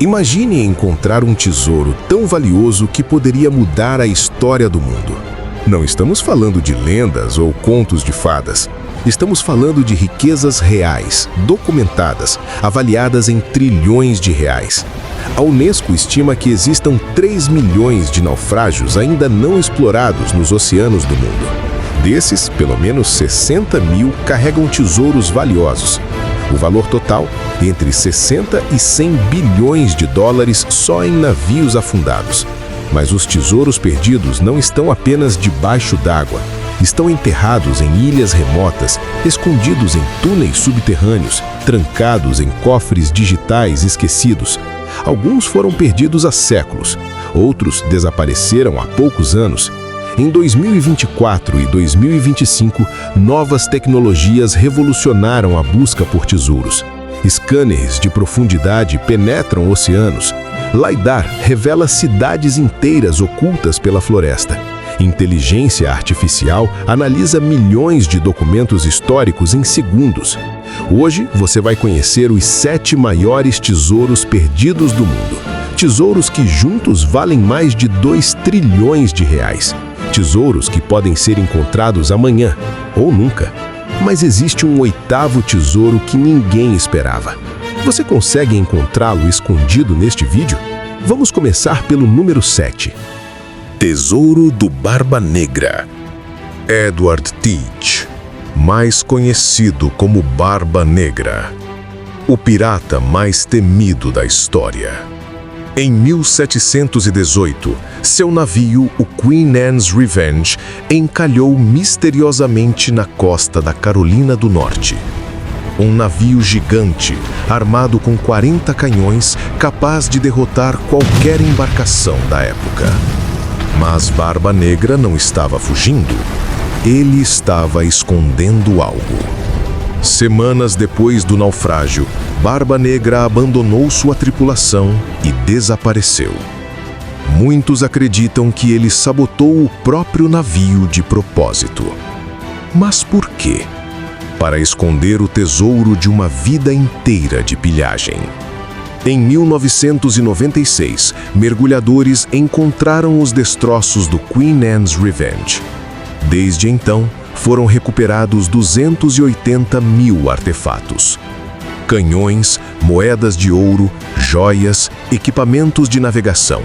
Imagine encontrar um tesouro tão valioso que poderia mudar a história do mundo. Não estamos falando de lendas ou contos de fadas. Estamos falando de riquezas reais, documentadas, avaliadas em trilhões de reais. A Unesco estima que existam 3 milhões de naufrágios ainda não explorados nos oceanos do mundo. Desses, pelo menos 60 mil carregam tesouros valiosos. O valor total, entre 60 e 100 bilhões de dólares só em navios afundados. Mas os tesouros perdidos não estão apenas debaixo d'água. Estão enterrados em ilhas remotas, escondidos em túneis subterrâneos, trancados em cofres digitais esquecidos. Alguns foram perdidos há séculos, outros desapareceram há poucos anos. Em 2024 e 2025, novas tecnologias revolucionaram a busca por tesouros. Scanners de profundidade penetram oceanos. LiDAR revela cidades inteiras ocultas pela floresta. Inteligência artificial analisa milhões de documentos históricos em segundos. Hoje, você vai conhecer os 7 maiores tesouros perdidos do mundo. Tesouros que juntos valem mais de 2 trilhões de reais. Tesouros que podem ser encontrados amanhã, ou nunca. Mas existe um 8º tesouro que ninguém esperava. Você consegue encontrá-lo escondido neste vídeo? Vamos começar pelo número 7. Tesouro do Barba Negra. Edward Teach, mais conhecido como Barba Negra, o pirata mais temido da história. Em 1718, seu navio, o Queen Anne's Revenge, encalhou misteriosamente na costa da Carolina do Norte. Um navio gigante, armado com 40 canhões, capaz de derrotar qualquer embarcação da época. Mas Barba Negra não estava fugindo. Ele estava escondendo algo. Semanas depois do naufrágio, Barba Negra abandonou sua tripulação e desapareceu. Muitos acreditam que ele sabotou o próprio navio de propósito. Mas por quê? Para esconder o tesouro de uma vida inteira de pilhagem. Em 1996, mergulhadores encontraram os destroços do Queen Anne's Revenge. Desde então, foram recuperados 280 mil artefatos. Canhões, moedas de ouro, joias, equipamentos de navegação.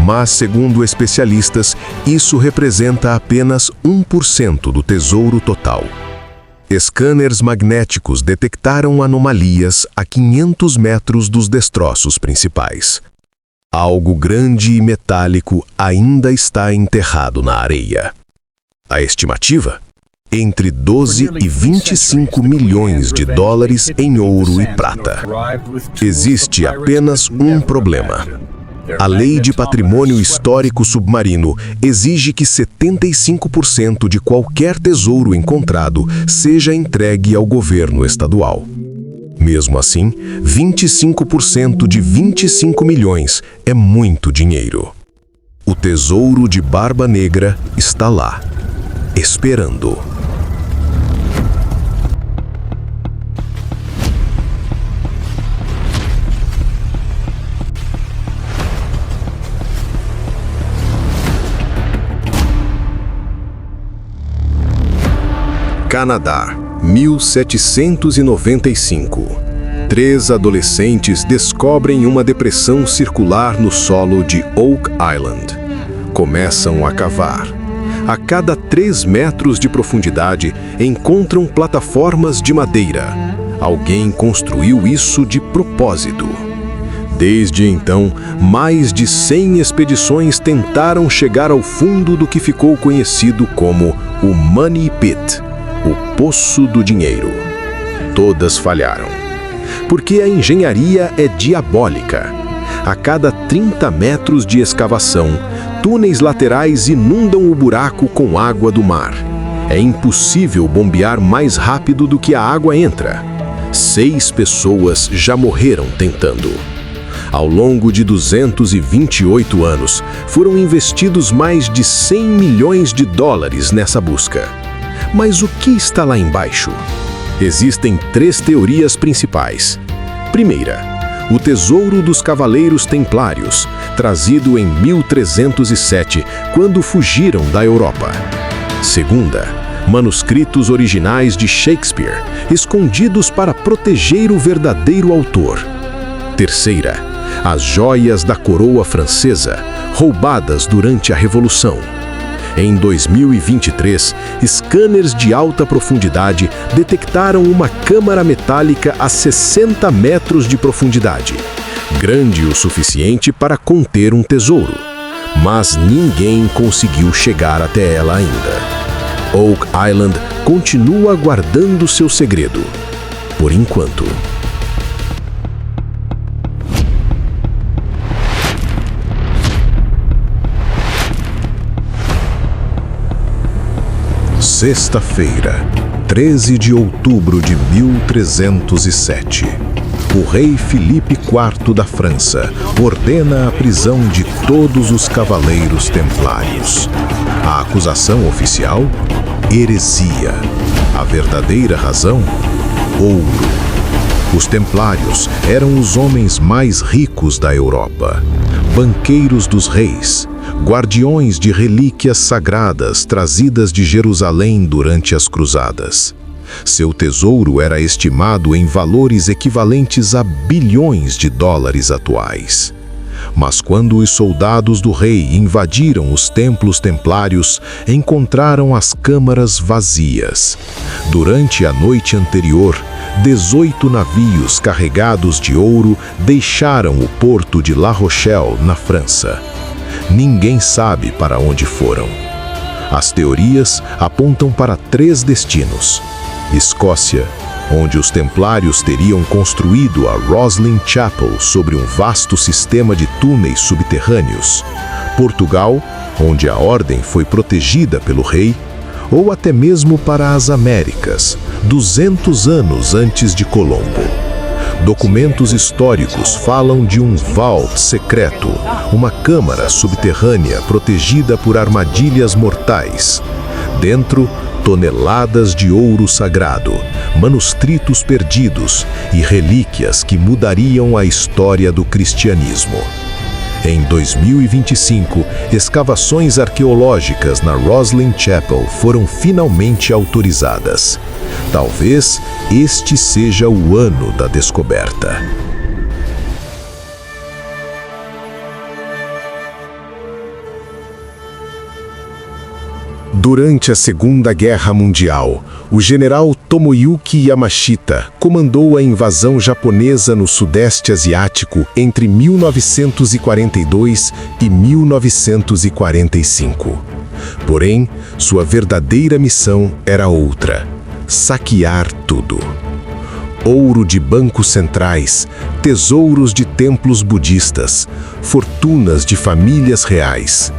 Mas, segundo especialistas, isso representa apenas 1% do tesouro total. Scanners magnéticos detectaram anomalias a 500 metros dos destroços principais. Algo grande e metálico ainda está enterrado na areia. A estimativa? Entre 12 e 25 milhões de dólares em ouro e prata. Existe apenas um problema. A Lei de Patrimônio Histórico Submarino exige que 75% de qualquer tesouro encontrado seja entregue ao governo estadual. Mesmo assim, 25% de 25 milhões é muito dinheiro. O tesouro de Barba Negra está lá, esperando. Canadá, 1795. 3 adolescentes descobrem uma depressão circular no solo de Oak Island. Começam a cavar. A cada 3 metros de profundidade, encontram plataformas de madeira. Alguém construiu isso de propósito. Desde então, mais de 100 expedições tentaram chegar ao fundo do que ficou conhecido como o Money Pit, o Poço do Dinheiro. Todas falharam. Porque a engenharia é diabólica. A cada 30 metros de escavação, túneis laterais inundam o buraco com água do mar. É impossível bombear mais rápido do que a água entra. 6 pessoas já morreram tentando. Ao longo de 228 anos, foram investidos mais de 100 milhões de dólares nessa busca. Mas o que está lá embaixo? Existem 3 teorias principais. Primeira, o Tesouro dos Cavaleiros Templários, trazido em 1307, quando fugiram da Europa. Segunda, manuscritos originais de Shakespeare, escondidos para proteger o verdadeiro autor. Terceira, as joias da coroa francesa, roubadas durante a Revolução. Em 2023, scanners de alta profundidade detectaram uma câmara metálica a 60 metros de profundidade, grande o suficiente para conter um tesouro, mas ninguém conseguiu chegar até ela ainda. Oak Island continua guardando seu segredo, por enquanto. Sexta-feira, 13 de outubro de 1307. O rei Filipe IV da França ordena a prisão de todos os cavaleiros templários. A acusação oficial? Heresia. A verdadeira razão? Ouro. Os templários eram os homens mais ricos da Europa, banqueiros dos reis, guardiões de relíquias sagradas trazidas de Jerusalém durante as cruzadas. Seu tesouro era estimado em valores equivalentes a bilhões de dólares atuais. Mas quando os soldados do rei invadiram os templos templários, encontraram as câmaras vazias. Durante a noite anterior, 18 navios carregados de ouro deixaram o porto de La Rochelle, na França. Ninguém sabe para onde foram. As teorias apontam para 3 destinos: Escócia, onde os templários teriam construído a Roslin Chapel sobre um vasto sistema de túneis subterrâneos; Portugal, onde a ordem foi protegida pelo rei; ou até mesmo para as Américas, 200 anos antes de Colombo. Documentos históricos falam de um vault secreto, uma câmara subterrânea protegida por armadilhas mortais. Dentro, toneladas de ouro sagrado, manuscritos perdidos e relíquias que mudariam a história do cristianismo. Em 2025, escavações arqueológicas na Roslin Chapel foram finalmente autorizadas. Talvez este seja o ano da descoberta. Durante a Segunda Guerra Mundial, o general Tomoyuki Yamashita comandou a invasão japonesa no Sudeste Asiático entre 1942 e 1945. Porém, sua verdadeira missão era outra: saquear tudo. Ouro de bancos centrais, tesouros de templos budistas, fortunas de famílias reais.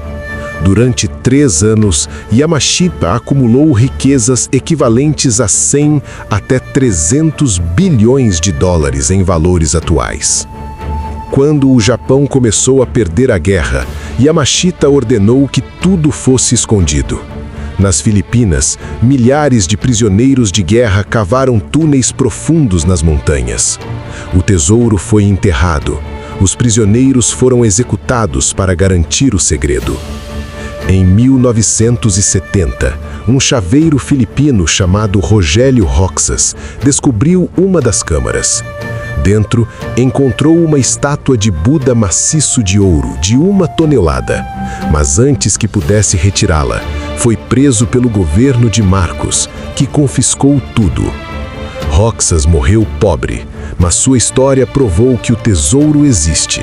Durante 3 anos, Yamashita acumulou riquezas equivalentes a 100 até 300 bilhões de dólares em valores atuais. Quando o Japão começou a perder a guerra, Yamashita ordenou que tudo fosse escondido. Nas Filipinas, milhares de prisioneiros de guerra cavaram túneis profundos nas montanhas. O tesouro foi enterrado. Os prisioneiros foram executados para garantir o segredo. Em 1970, um chaveiro filipino chamado Rogério Roxas descobriu uma das câmaras. Dentro, encontrou uma estátua de Buda maciço de ouro de 1 tonelada. Mas antes que pudesse retirá-la, foi preso pelo governo de Marcos, que confiscou tudo. Roxas morreu pobre, mas sua história provou que o tesouro existe.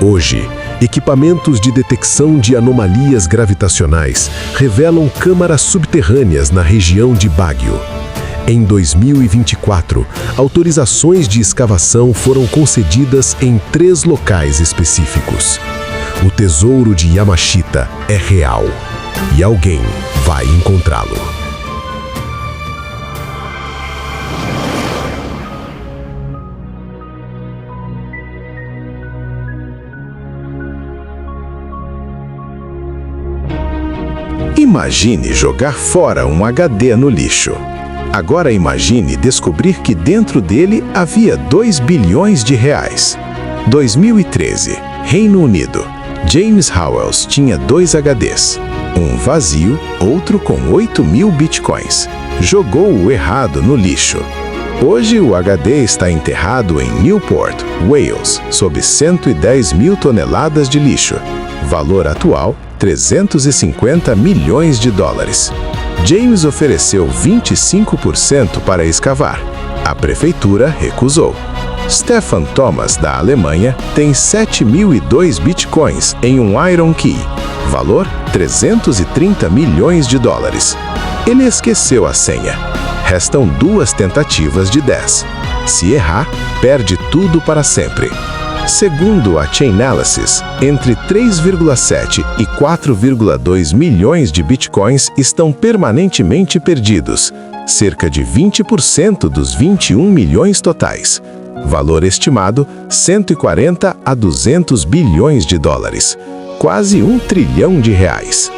Hoje, equipamentos de detecção de anomalias gravitacionais revelam câmaras subterrâneas na região de Baguio. Em 2024, autorizações de escavação foram concedidas em 3 locais específicos. O tesouro de Yamashita é real e alguém vai encontrá-lo. Imagine jogar fora um HD no lixo. Agora imagine descobrir que dentro dele havia 2 bilhões de reais. 2013, Reino Unido. James Howells tinha 2 HDs. Um vazio, outro com 8.000 bitcoins. Jogou o errado no lixo. Hoje o HD está enterrado em Newport, Wales, sob 110 mil toneladas de lixo. Valor atual, 350 milhões de dólares. James ofereceu 25% para escavar. A prefeitura recusou. Stefan Thomas, da Alemanha, tem 7.002 bitcoins em um Iron Key. Valor, 330 milhões de dólares. Ele esqueceu a senha. Restam 2 tentativas de 10. Se errar, perde tudo para sempre. Segundo a Chainalysis, entre 3,7 e 4,2 milhões de bitcoins estão permanentemente perdidos, cerca de 20% dos 21 milhões totais. Valor estimado, 140 a 200 bilhões de dólares, quase 1 trilhão de reais.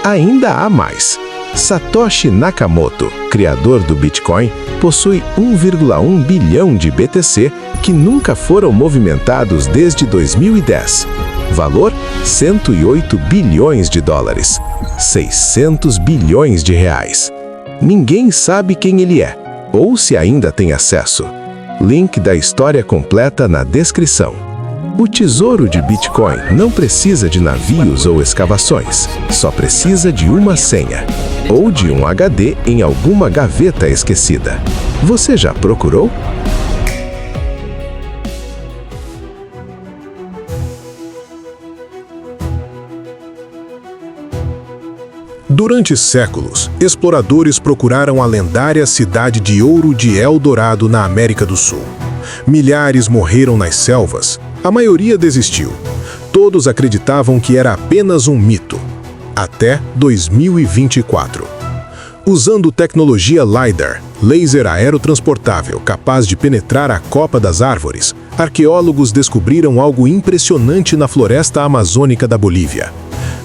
Ainda há mais. Satoshi Nakamoto, criador do Bitcoin, possui 1,1 bilhão de BTC que nunca foram movimentados desde 2010. Valor, 108 bilhões de dólares, 600 bilhões de reais. Ninguém sabe quem ele é, ou se ainda tem acesso. Link da história completa na descrição. O tesouro de Bitcoin não precisa de navios ou escavações, só precisa de uma senha, ou de um HD em alguma gaveta esquecida. Você já procurou? Durante séculos, exploradores procuraram a lendária cidade de ouro de El Dorado na América do Sul. Milhares morreram nas selvas, a maioria desistiu. Todos acreditavam que era apenas um mito. Até 2024. Usando tecnologia LiDAR, laser aerotransportável capaz de penetrar a copa das árvores, arqueólogos descobriram algo impressionante na floresta amazônica da Bolívia.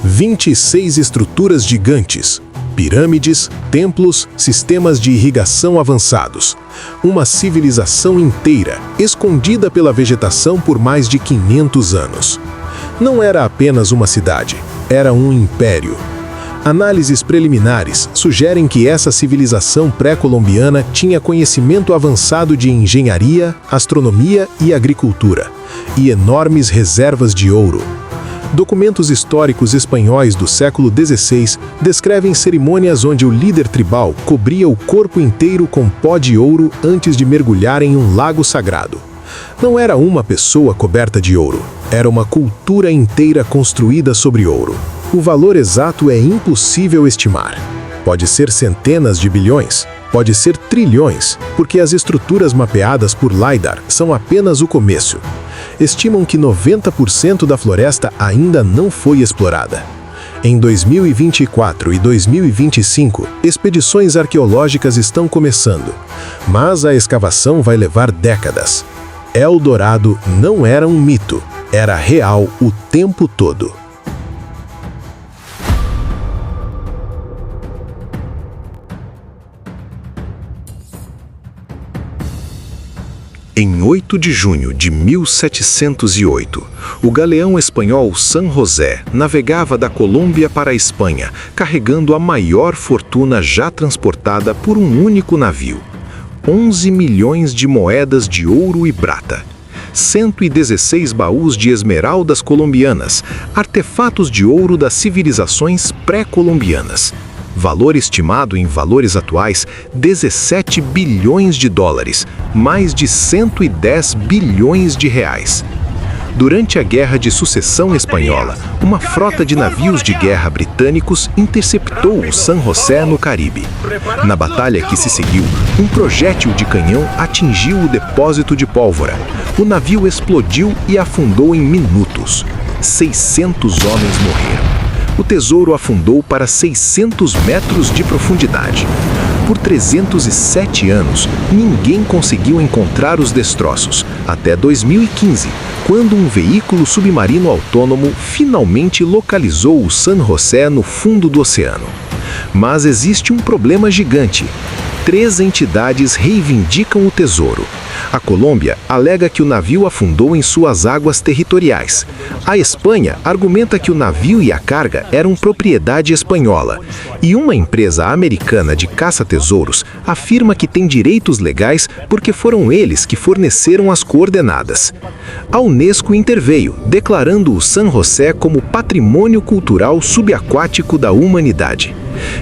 26 estruturas gigantes, pirâmides, templos, sistemas de irrigação avançados. Uma civilização inteira, escondida pela vegetação por mais de 500 anos. Não era apenas uma cidade, era um império. Análises preliminares sugerem que essa civilização pré-colombiana tinha conhecimento avançado de engenharia, astronomia e agricultura, e enormes reservas de ouro. Documentos históricos espanhóis do século XVI descrevem cerimônias onde o líder tribal cobria o corpo inteiro com pó de ouro antes de mergulhar em um lago sagrado. Não era uma pessoa coberta de ouro, era uma cultura inteira construída sobre ouro. O valor exato é impossível estimar. Pode ser centenas de bilhões, pode ser trilhões, porque as estruturas mapeadas por LiDAR são apenas o começo. Estimam que 90% da floresta ainda não foi explorada. Em 2024 e 2025, expedições arqueológicas estão começando, mas a escavação vai levar décadas. El Dorado não era um mito, era real o tempo todo. Em 8 de junho de 1708, o galeão espanhol San José navegava da Colômbia para a Espanha, carregando a maior fortuna já transportada por um único navio. 11 milhões de moedas de ouro e prata. 116 baús de esmeraldas colombianas, artefatos de ouro das civilizações pré-colombianas. Valor estimado em valores atuais, 17 bilhões de dólares, mais de 110 bilhões de reais. Durante a Guerra de Sucessão Espanhola, uma frota de navios de guerra britânicos interceptou o San José no Caribe. Na batalha que se seguiu, um projétil de canhão atingiu o depósito de pólvora. O navio explodiu e afundou em minutos. 600 homens morreram. O tesouro afundou para 600 metros de profundidade. Por 307 anos, ninguém conseguiu encontrar os destroços, até 2015, quando um veículo submarino autônomo finalmente localizou o San José no fundo do oceano. Mas existe um problema gigante. 3 entidades reivindicam o tesouro. A Colômbia alega que o navio afundou em suas águas territoriais. A Espanha argumenta que o navio e a carga eram propriedade espanhola. E uma empresa americana de caça-tesouros afirma que tem direitos legais porque foram eles que forneceram as coordenadas. A Unesco interveio, declarando o San José como patrimônio cultural subaquático da humanidade.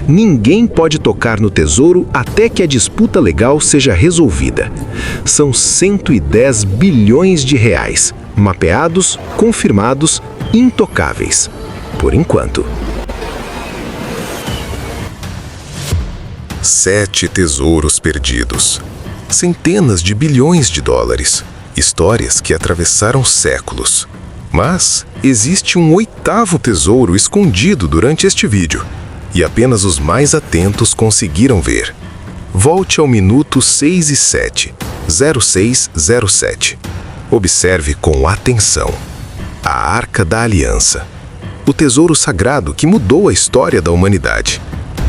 Ninguém pode tocar no tesouro até que a disputa legal seja resolvida. São 110 bilhões de reais, mapeados, confirmados, intocáveis. Por enquanto. 7 tesouros perdidos. Centenas de bilhões de dólares. Histórias que atravessaram séculos. Mas existe um 8º tesouro escondido durante este vídeo. E apenas os mais atentos conseguiram ver. Volte ao minuto 6 e 7, 0607. Observe com atenção. A Arca da Aliança. O tesouro sagrado que mudou a história da humanidade.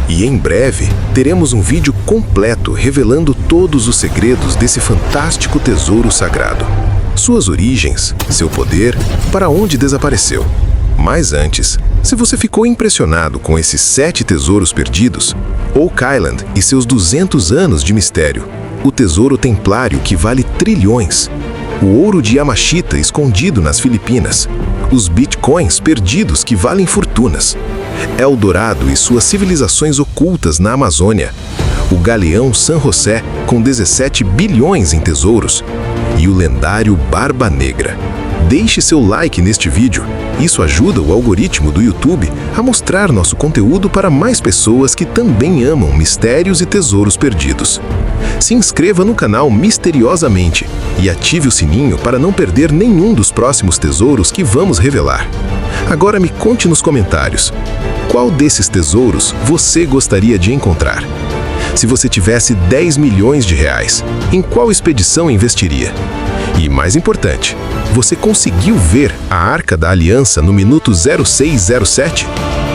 E em breve, teremos um vídeo completo revelando todos os segredos desse fantástico tesouro sagrado. Suas origens, seu poder, para onde desapareceu. Mas antes, se você ficou impressionado com esses 7 tesouros perdidos, Oak Island e seus 200 anos de mistério, o tesouro templário que vale trilhões, o ouro de Yamashita escondido nas Filipinas, os bitcoins perdidos que valem fortunas, Eldorado e suas civilizações ocultas na Amazônia, o galeão San José com 17 bilhões em tesouros e o lendário Barba Negra. Deixe seu like neste vídeo. Isso ajuda o algoritmo do YouTube a mostrar nosso conteúdo para mais pessoas que também amam mistérios e tesouros perdidos. Se inscreva no canal misteriosamente e ative o sininho para não perder nenhum dos próximos tesouros que vamos revelar. Agora me conte nos comentários, qual desses tesouros você gostaria de encontrar? Se você tivesse 10 milhões de reais, em qual expedição investiria? E mais importante, você conseguiu ver a Arca da Aliança no minuto 0607?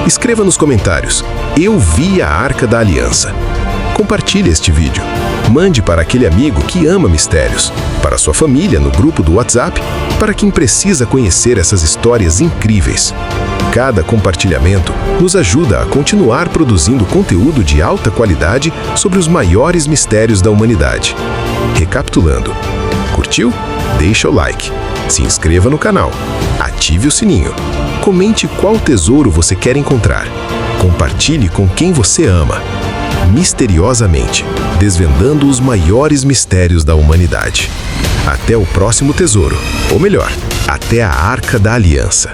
Escreva nos comentários, eu vi a Arca da Aliança. Compartilhe este vídeo. Mande para aquele amigo que ama mistérios, para sua família no grupo do WhatsApp, para quem precisa conhecer essas histórias incríveis. Cada compartilhamento nos ajuda a continuar produzindo conteúdo de alta qualidade sobre os maiores mistérios da humanidade. Recapitulando, curtiu? Deixa o like, se inscreva no canal, ative o sininho, comente qual tesouro você quer encontrar, compartilhe com quem você ama. Misteriosamente, desvendando os maiores mistérios da humanidade. Até o próximo tesouro, ou melhor, até a Arca da Aliança.